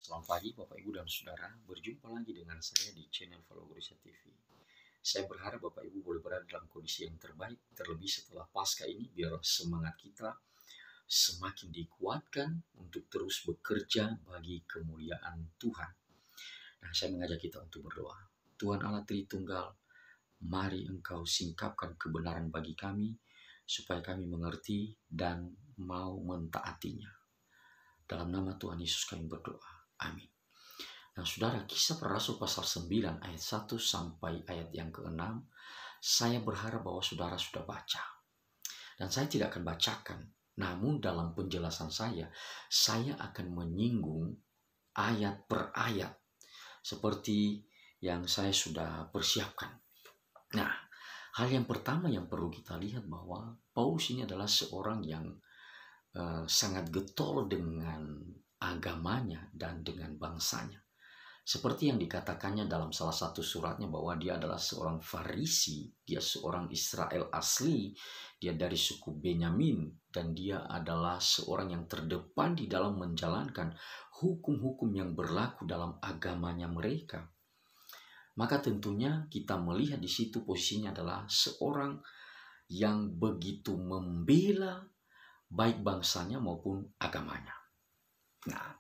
Selamat pagi Bapak Ibu dan Saudara, berjumpa lagi dengan saya di channel Follow Gereja TV. Saya berharap Bapak Ibu boleh berada dalam kondisi yang terbaik, terlebih setelah Paskah ini, biar semangat kita semakin dikuatkan untuk terus bekerja bagi kemuliaan Tuhan. Nah, saya mengajak kita untuk berdoa. Tuhan Allah Tritunggal, mari Engkau singkapkan kebenaran bagi kami, supaya kami mengerti dan mau mentaatinya. Dalam nama Tuhan Yesus kami berdoa. Amin. Nah, Saudara, Kisah Para Rasul pasal 9 ayat 1 sampai ayat yang ke-6, saya berharap bahwa Saudara sudah baca. Dan saya tidak akan bacakan, namun dalam penjelasan saya akan menyinggung ayat per ayat seperti yang saya sudah persiapkan. Nah, hal yang pertama yang perlu kita lihat bahwa Paulus ini adalah seorang yang sangat getol dengan agamanya dan dengan bangsanya. Seperti yang dikatakannya dalam salah satu suratnya bahwa dia adalah seorang Farisi, dia seorang Israel asli, dia dari suku Benyamin, dan dia adalah seorang yang terdepan di dalam menjalankan hukum-hukum yang berlaku dalam agamanya mereka. Maka tentunya kita melihat di situ posisinya adalah seorang yang begitu membela baik bangsanya maupun agamanya. Nah,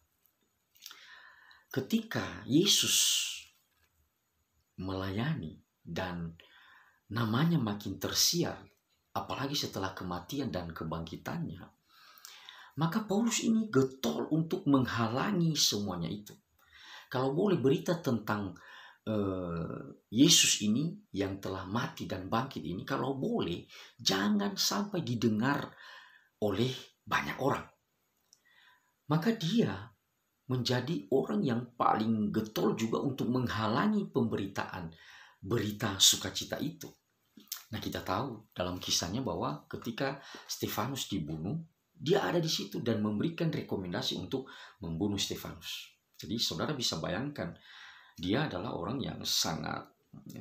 ketika Yesus melayani dan namanya makin tersiar, apalagi setelah kematian dan kebangkitannya, maka Paulus ini getol untuk menghalangi semuanya itu. Kalau boleh berita tentang Yesus ini yang telah mati dan bangkit ini, kalau boleh jangan sampai didengar oleh banyak orang. Maka dia menjadi orang yang paling getol juga untuk menghalangi pemberitaan berita sukacita itu. Nah, kita tahu dalam kisahnya bahwa ketika Stefanus dibunuh, dia ada di situ dan memberikan rekomendasi untuk membunuh Stefanus. Jadi saudara bisa bayangkan, dia adalah orang yang sangat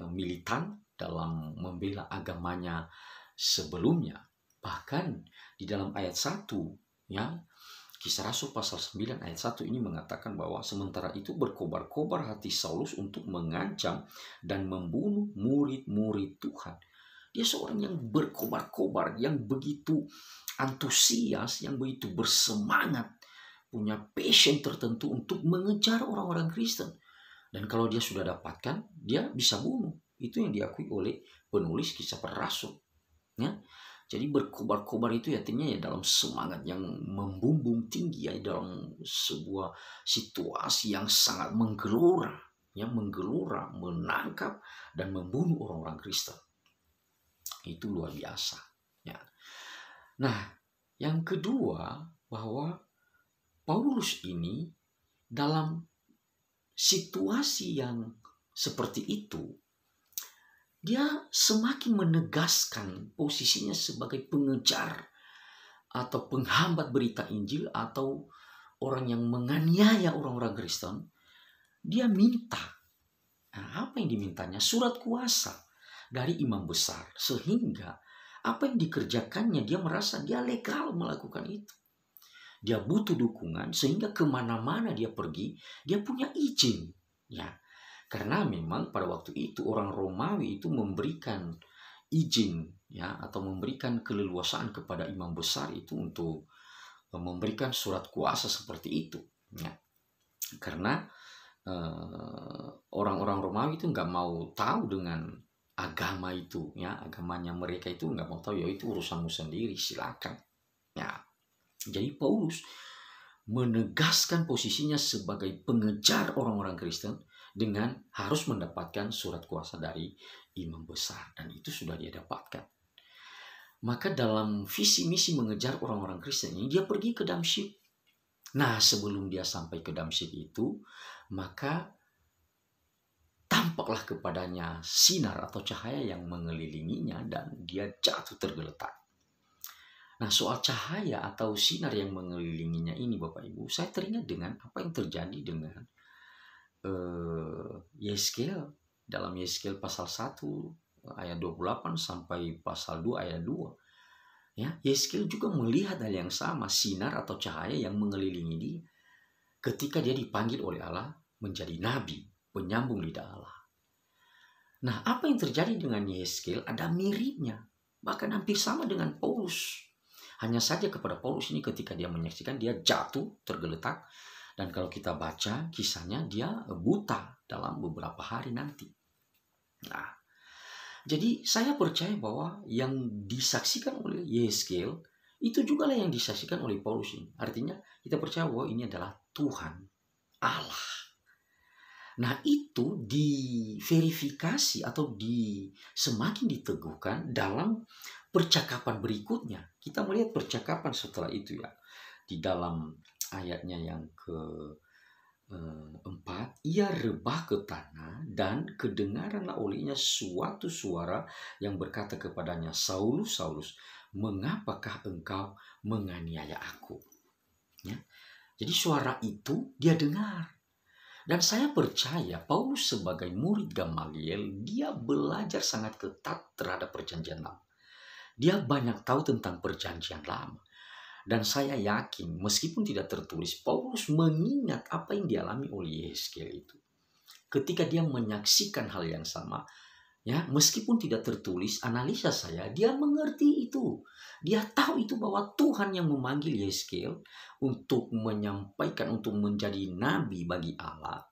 militan dalam membela agamanya sebelumnya. Bahkan di dalam ayat 1, ya, Kisah Rasul pasal 9 ayat 1 ini mengatakan bahwa sementara itu berkobar-kobar hati Saulus untuk mengancam dan membunuh murid-murid Tuhan. Dia seorang yang berkobar-kobar, yang begitu antusias, yang begitu bersemangat, punya passion tertentu untuk mengejar orang-orang Kristen. Dan kalau dia sudah dapatkan, dia bisa bunuh. Itu yang diakui oleh penulis Kisah Para Rasul. Ya. Jadi berkobar-kobar itu artinya ya dalam semangat yang membumbung tinggi, ya, dalam sebuah situasi yang sangat menggelora, ya, menangkap dan membunuh orang-orang Kristen. Itu luar biasa, ya. Nah, yang kedua bahwa Paulus ini dalam situasi yang seperti itu, dia semakin menegaskan posisinya sebagai pengejar atau penghambat berita Injil atau orang yang menganiaya orang-orang Kristen. Dia minta, nah, apa yang dimintanya? Surat kuasa dari imam besar, sehingga apa yang dikerjakannya dia merasa dia legal melakukan itu. Dia butuh dukungan sehingga kemana-mana dia pergi, dia punya izin, ya. Karena memang pada waktu itu orang Romawi itu memberikan izin, ya, atau memberikan keleluasaan kepada imam besar itu untuk memberikan surat kuasa seperti itu, ya. Karena orang-orang Romawi itu nggak mau tahu dengan agama itu, ya, agamanya mereka itu nggak mau tahu, ya itu urusanmu sendiri, silakan, ya. Jadi Paulus menegaskan posisinya sebagai pengejar orang-orang Kristen dengan harus mendapatkan surat kuasa dari imam besar, dan itu sudah dia dapatkan. Maka dalam visi misi mengejar orang-orang Kristen ini, dia pergi ke Damsyik. Nah, sebelum dia sampai ke Damsyik itu, maka tampaklah kepadanya sinar atau cahaya yang mengelilinginya dan dia jatuh tergeletak. Nah, soal cahaya atau sinar yang mengelilinginya ini, Bapak Ibu, saya teringat dengan apa yang terjadi dengan Yeskel dalam Yeskel pasal 1 ayat 28 sampai pasal 2 ayat 2. Ya, Yeskel juga melihat hal yang sama, sinar atau cahaya yang mengelilingi dia. ketika dia dipanggil oleh Allah menjadi nabi, penyambung lidah Allah. Nah, apa yang terjadi dengan Yehezkiel ada miripnya, bahkan hampir sama dengan Paulus. Hanya saja kepada Paulus ini ketika dia menyaksikan, dia jatuh, tergeletak. Dan kalau kita baca kisahnya, dia buta dalam beberapa hari nanti. Nah, jadi saya percaya bahwa yang disaksikan oleh Yehezkiel, itu juga lah yang disaksikan oleh Paulus ini. Artinya kita percaya bahwa ini adalah Tuhan, Allah. Nah, itu diverifikasi atau semakin diteguhkan dalam percakapan berikutnya. Kita melihat percakapan setelah itu ya. Di dalam ayatnya yang ke-4, ia rebah ke tanah dan kedengaranlah olehnya suatu suara yang berkata kepadanya, Saulus, Saulus, mengapakah engkau menganiaya aku? Ya. Jadi suara itu dia dengar. Dan saya percaya Paulus sebagai murid Gamaliel, dia belajar sangat ketat terhadap perjanjian lama. Dia banyak tahu tentang perjanjian lama. Dan saya yakin meskipun tidak tertulis, Paulus mengingat apa yang dialami oleh Yehezkiel itu. Ketika dia menyaksikan hal yang sama, ya, meskipun tidak tertulis, analisa saya, dia mengerti itu. Dia tahu itu bahwa Tuhan yang memanggil Yehezkiel untuk menyampaikan, untuk menjadi nabi bagi Allah.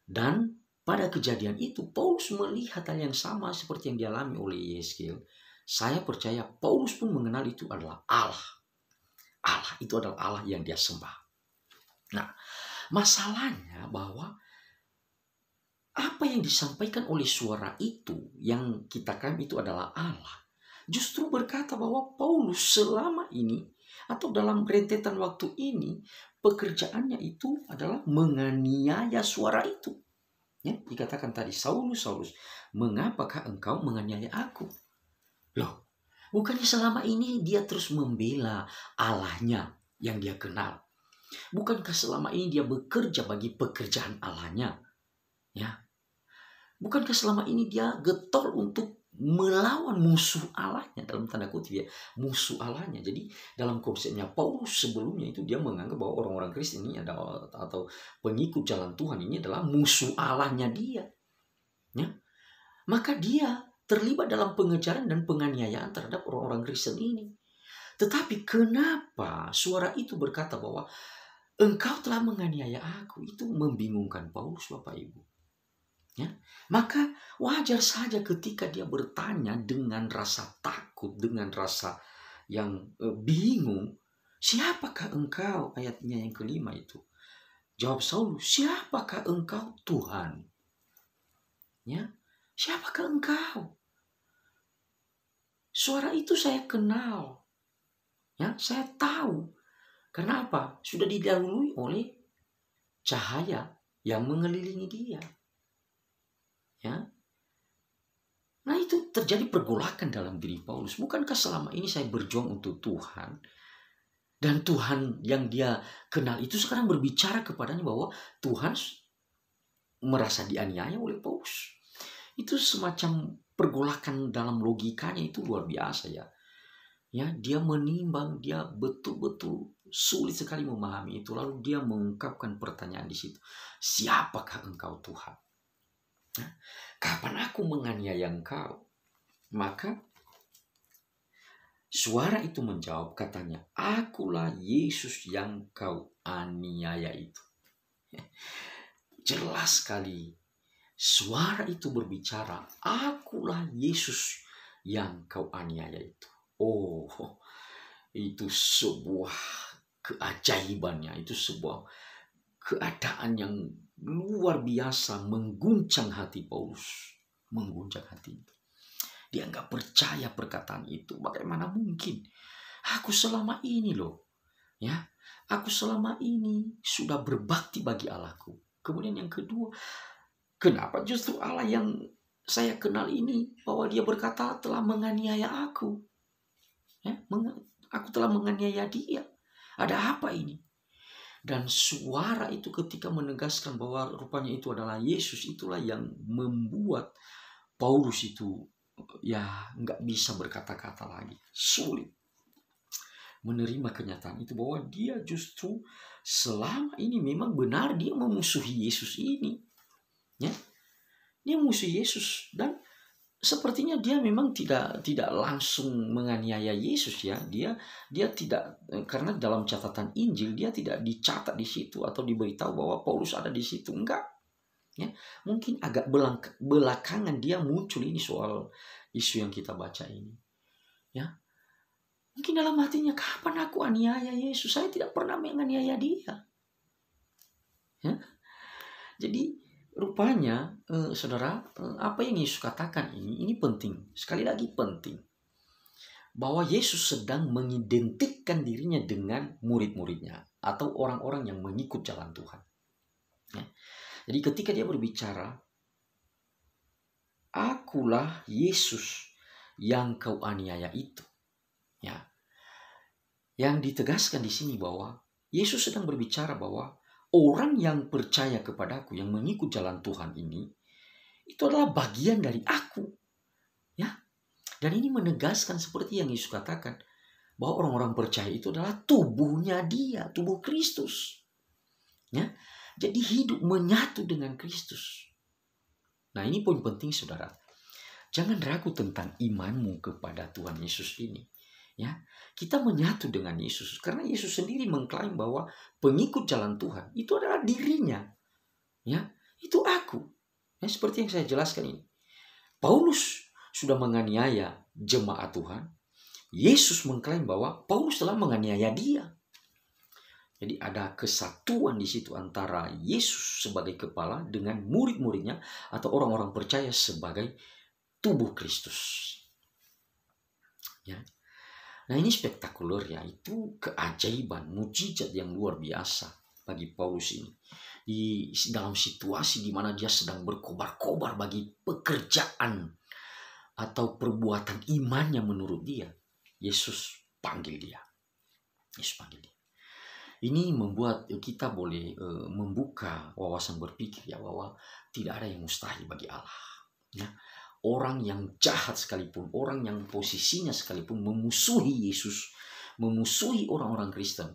Dan pada kejadian itu, Paulus melihat hal yang sama seperti yang dialami oleh Yehezkiel. Saya percaya Paulus pun mengenal itu adalah Allah. Allah itu adalah Allah yang dia sembah. Nah, masalahnya bahwa apa yang disampaikan oleh suara itu yang kita klaim itu adalah Allah, justru berkata bahwa Paulus selama ini atau dalam rentetan waktu ini pekerjaannya itu adalah menganiaya suara itu. Ya, dikatakan tadi, Saulus, Saulus, mengapakah engkau menganiaya aku? Loh, bukannya selama ini dia terus membela Allahnya yang dia kenal? Bukankah selama ini dia bekerja bagi pekerjaan Allahnya? Ya, bukankah selama ini dia getol untuk melawan musuh Allahnya, dalam tanda kutip ya, musuh Allahnya. Jadi dalam konsepnya Paulus sebelumnya itu dia menganggap bahwa orang-orang Kristen ini adalah, atau pengikut jalan Tuhan ini adalah musuh Allahnya dia. Ya, maka dia terlibat dalam pengejaran dan penganiayaan terhadap orang-orang Kristen ini. Tetapi kenapa suara itu berkata bahwa engkau telah menganiaya aku? Itu membingungkan Paulus, Bapak Ibu. Ya, maka wajar saja ketika dia bertanya dengan rasa takut, dengan rasa yang bingung, siapakah engkau? Ayatnya yang kelima itu. Jawab Saulus, siapakah engkau Tuhan? Ya, siapakah engkau? Suara itu saya kenal. Ya, saya tahu. Kenapa? Sudah didahului oleh cahaya yang mengelilingi dia. Ya. Nah, itu terjadi pergolakan dalam diri Paulus. Bukankah selama ini saya berjuang untuk Tuhan? Dan Tuhan yang dia kenal itu sekarang berbicara kepadanya bahwa Tuhan merasa dianiaya oleh Paulus. Itu semacam pergolakan dalam logikanya, itu luar biasa ya. Ya, dia menimbang, dia betul-betul sulit sekali memahami itu. Lalu dia mengungkapkan pertanyaan di situ. Siapakah engkau Tuhan? Kapan aku menganiaya engkau? Maka suara itu menjawab, katanya, akulah Yesus yang kau aniaya itu. Jelas sekali suara itu berbicara, akulah Yesus yang kau aniaya itu. Oh, itu sebuah keajaibannya, itu sebuah keadaan yang luar biasa, mengguncang hati Paulus, mengguncang hati. Dia nggak percaya perkataan itu. Bagaimana mungkin? Aku selama ini loh, ya, aku selama ini sudah berbakti bagi Allahku. Kemudian yang kedua, kenapa justru Allah yang saya kenal ini, bahwa dia berkata telah menganiaya aku, ya, aku telah menganiaya dia. Ada apa ini? Dan suara itu ketika menegaskan bahwa rupanya itu adalah Yesus, itulah yang membuat Paulus itu ya nggak bisa berkata-kata lagi, sulit. menerima kenyataan itu bahwa dia justru selama ini memang benar dia memusuhi Yesus ini. Ya, dia memusuhi Yesus dan sepertinya dia memang tidak langsung menganiaya Yesus ya. Dia tidak, karena dalam catatan Injil dia tidak dicatat di situ atau diberitahu bahwa Paulus ada di situ. Enggak. Ya, mungkin agak belakangan dia muncul ini soal isu yang kita baca ini. Ya. Mungkin dalam hatinya, kapan aku aniaya Yesus? Saya tidak pernah menganiaya dia. Ya. Jadi rupanya, saudara, apa yang Yesus katakan ini penting. Sekali lagi penting. Bahwa Yesus sedang mengidentikan dirinya dengan murid-muridnya atau orang-orang yang mengikut jalan Tuhan. Ya. Jadi ketika dia berbicara, akulah Yesus yang kau aniaya itu. Ya. Yang ditegaskan di sini bahwa Yesus sedang berbicara bahwa orang yang percaya kepadaku, yang mengikut jalan Tuhan ini, itu adalah bagian dari aku. Ya. Dan ini menegaskan seperti yang Yesus katakan, bahwa orang-orang percaya itu adalah tubuhnya dia, tubuh Kristus. Ya. Jadi hidup menyatu dengan Kristus. Nah, ini poin penting, saudara. Jangan ragu tentang imanmu kepada Tuhan Yesus ini. Ya, kita menyatu dengan Yesus karena Yesus sendiri mengklaim bahwa pengikut jalan Tuhan itu adalah dirinya. Ya, itu aku. Ya, seperti yang saya jelaskan ini. Paulus sudah menganiaya jemaat Tuhan. Yesus mengklaim bahwa Paulus telah menganiaya dia. Jadi ada kesatuan di situ antara Yesus sebagai kepala dengan murid-muridnya atau orang-orang percaya sebagai tubuh Kristus. Ya. Nah, ini spektakuler ya, itu keajaiban, mujizat yang luar biasa bagi Paulus ini. Di dalam situasi di mana dia sedang berkobar-kobar bagi pekerjaan atau perbuatan imannya menurut dia, Yesus panggil dia. Yesus panggil dia. Ini membuat kita boleh membuka wawasan berpikir ya, bahwa tidak ada yang mustahil bagi Allah. Ya. Orang yang jahat sekalipun, orang yang posisinya sekalipun memusuhi Yesus, memusuhi orang-orang Kristen,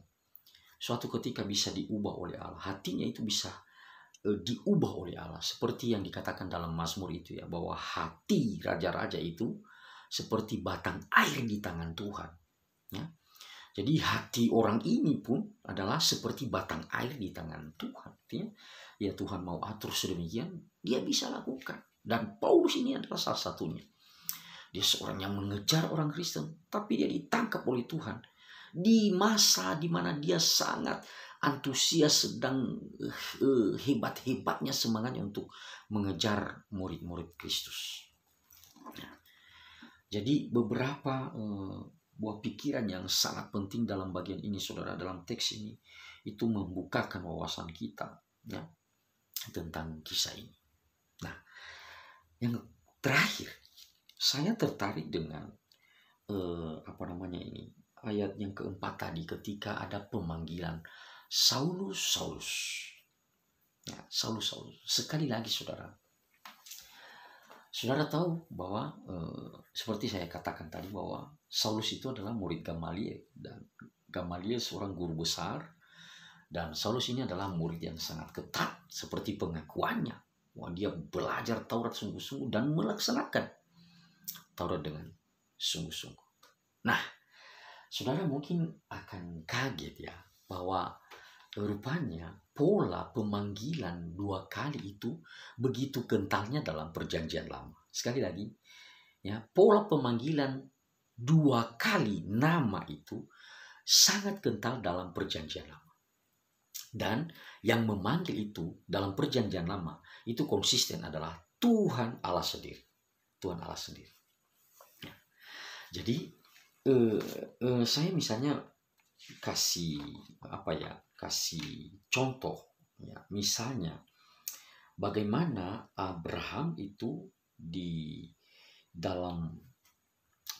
suatu ketika bisa diubah oleh Allah. Hatinya itu bisa diubah oleh Allah. Seperti yang dikatakan dalam Mazmur itu ya, bahwa hati raja-raja itu seperti batang air di tangan Tuhan. Ya. Jadi hati orang ini pun adalah seperti batang air di tangan Tuhan. Artinya, ya Tuhan mau atur sedemikian, dia bisa lakukan. Dan Paulus ini adalah salah satunya. Dia seorang yang mengejar orang Kristen, tapi dia ditangkap oleh Tuhan. Di masa di mana dia sangat antusias, sedang hebat-hebatnya semangatnya untuk mengejar murid-murid Kristus. Jadi beberapa buah pikiran yang sangat penting dalam bagian ini, saudara, dalam teks ini, itu membukakan wawasan kita ya, tentang kisah ini. Nah, yang terakhir, saya tertarik dengan ayat yang keempat tadi, ketika ada pemanggilan Saulus, Saulus. Ya, Saulus, Saulus. Sekali lagi, saudara tahu bahwa seperti saya katakan tadi, bahwa Saulus itu adalah murid Gamaliel, dan Gamaliel seorang guru besar, dan Saulus ini adalah murid yang sangat ketat seperti pengakuannya, bahwa dia belajar Taurat sungguh-sungguh dan melaksanakan Taurat dengan sungguh-sungguh. Nah, saudara mungkin akan kaget ya, bahwa rupanya pola pemanggilan 2 kali itu begitu kentalnya dalam Perjanjian Lama. Sekali lagi, ya, pola pemanggilan 2 kali nama itu sangat kental dalam Perjanjian Lama. Dan yang memanggil itu dalam Perjanjian Lama itu konsisten adalah Tuhan Allah sendiri. Tuhan Allah sendiri. Ya. Jadi saya misalnya kasih contoh ya, misalnya bagaimana Abraham itu di dalam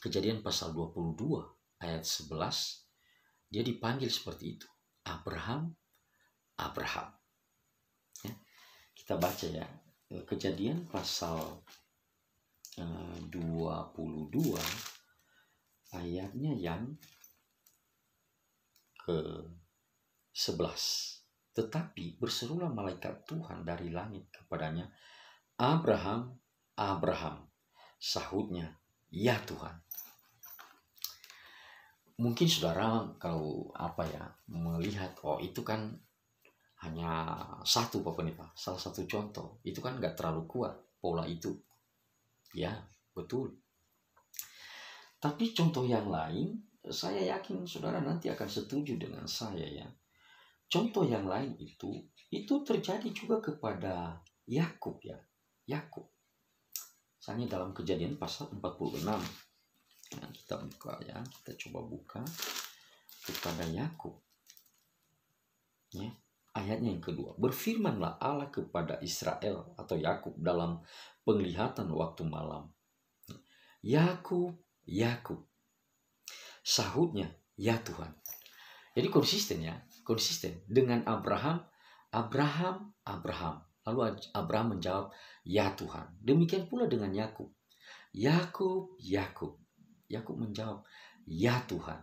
Kejadian pasal 22 ayat 11 dia dipanggil seperti itu, Abraham, Abraham ya. Kita baca ya, Kejadian pasal 22 ayatnya yang ke-11. Tetapi berserulah malaikat Tuhan dari langit kepadanya, Abraham, Abraham. Sahutnya, ya Tuhan. Mungkin saudara kalau melihat, itu kan hanya satu salah satu contoh. Itu kan gak terlalu kuat pola itu. Ya, betul. Tapi contoh yang lain, saya yakin saudara nanti akan setuju dengan saya ya. Contoh yang lain itu terjadi juga kepada Yakub ya. Yakub. Misalnya dalam Kejadian pasal 46. Nah, kita buka ya, kita coba buka kepada Yakub. Ya, ayatnya yang kedua. Berfirmanlah Allah kepada Israel atau Yakub dalam penglihatan waktu malam. Yakub, Yakub. Sahutnya, ya Tuhan. Jadi konsisten dengan Abraham, Abraham, Abraham. Lalu Abraham menjawab, ya Tuhan. Demikian pula dengan Yakub. Yakub, Yakub. Yakub menjawab, ya Tuhan.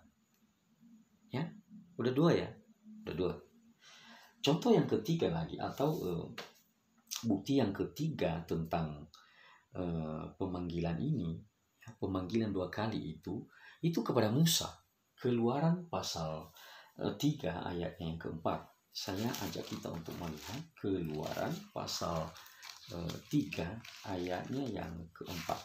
Ya, udah dua ya, udah dua. Contoh yang ketiga lagi atau bukti yang ketiga tentang pemanggilan ini, pemanggilan dua kali itu kepada Musa. Keluaran pasal 3 ayatnya yang keempat. Saya ajak kita untuk melihat Keluaran pasal 3 ayatnya yang keempat.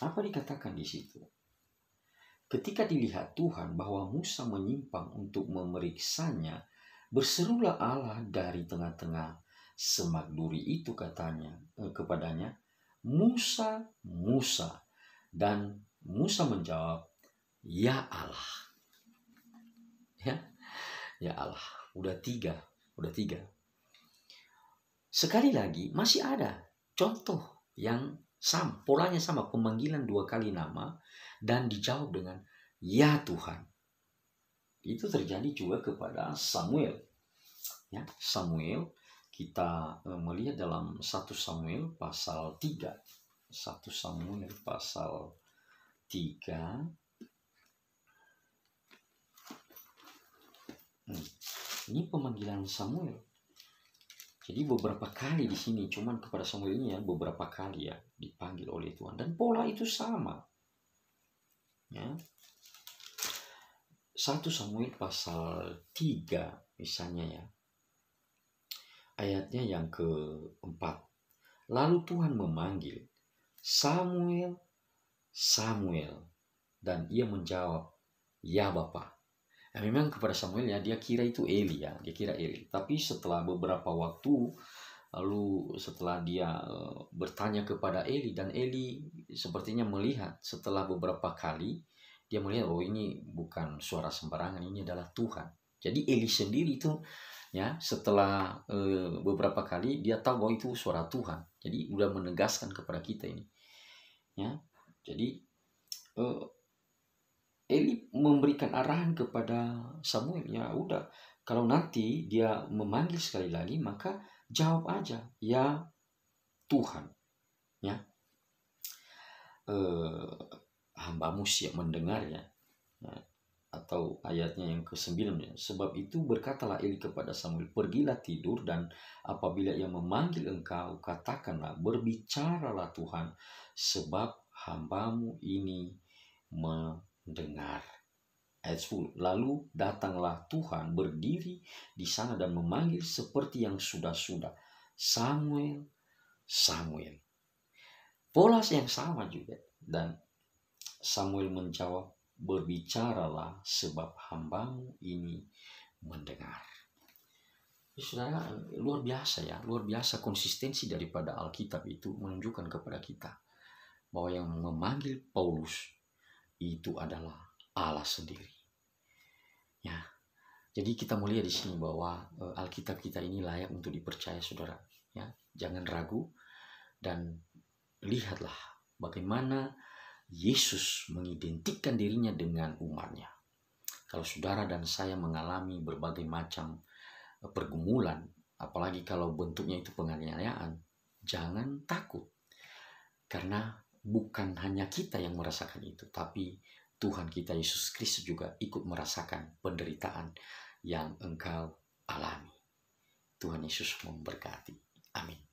Apa dikatakan di situ? Ketika dilihat Tuhan bahwa Musa menyimpang untuk memeriksanya, berserulah Allah dari tengah-tengah semak duri itu kepadanya, Musa, Musa. Dan Musa menjawab, ya Allah. Ya Allah. Udah tiga. Sekali lagi masih ada contoh yang sama, polanya sama, pemanggilan dua kali nama dan dijawab dengan ya Tuhan. Itu terjadi juga kepada Samuel. Ya, Samuel kita melihat dalam 1 Samuel pasal 3. 1 Samuel pasal 3. Ini pemanggilan Samuel. Jadi beberapa kali di sini, cuman kepada Samuel ini ya beberapa kali ya dipanggil oleh Tuhan, dan pola itu sama. Ya. 1 Samuel pasal 3 misalnya ya. Ayatnya yang keempat. Lalu Tuhan memanggil, Samuel, Samuel. Dan ia menjawab, ya Bapa. Nah, memang kepada Samuel ya, dia kira itu Eli ya. Dia kira Eli. Tapi setelah beberapa waktu, lalu setelah dia bertanya kepada Eli, dan Eli sepertinya melihat setelah beberapa kali, dia melihat, ini bukan suara sembarangan, ini adalah Tuhan. Jadi Eli sendiri itu ya, setelah beberapa kali dia tahu bahwa itu suara Tuhan. Jadi udah menegaskan kepada kita ini. Ya. Jadi Eli memberikan arahan kepada Samuel, ya udah, kalau nanti dia memanggil sekali lagi maka jawab aja, ya Tuhan. Ya. Hambamu siap mendengarnya. Ya. Atau ayatnya yang ke-9 ya. Sebab itu berkatalah Eli kepada Samuel, pergilah tidur, dan apabila ia memanggil engkau, katakanlah, berbicaralah Tuhan, sebab hambamu ini mendengar. Ayat 10. Lalu datanglah Tuhan berdiri di sana dan memanggil seperti yang sudah-sudah, Samuel, Samuel. Pola yang sama juga, dan Samuel menjawab, berbicaralah sebab hambamu ini mendengar. Saudara, luar biasa konsistensi daripada Alkitab itu menunjukkan kepada kita bahwa yang memanggil Paulus itu adalah Allah sendiri. Ya, jadi kita melihat di sini bahwa Alkitab kita ini layak untuk dipercaya, saudara. Ya, jangan ragu dan lihatlah bagaimana Yesus mengidentikan dirinya dengan umatnya. Kalau saudara dan saya mengalami berbagai macam pergumulan, apalagi kalau bentuknya itu penganiayaan, jangan takut. Karena bukan hanya kita yang merasakan itu, tapi Tuhan kita Yesus Kristus juga ikut merasakan penderitaan yang engkau alami. Tuhan Yesus memberkati. Amin.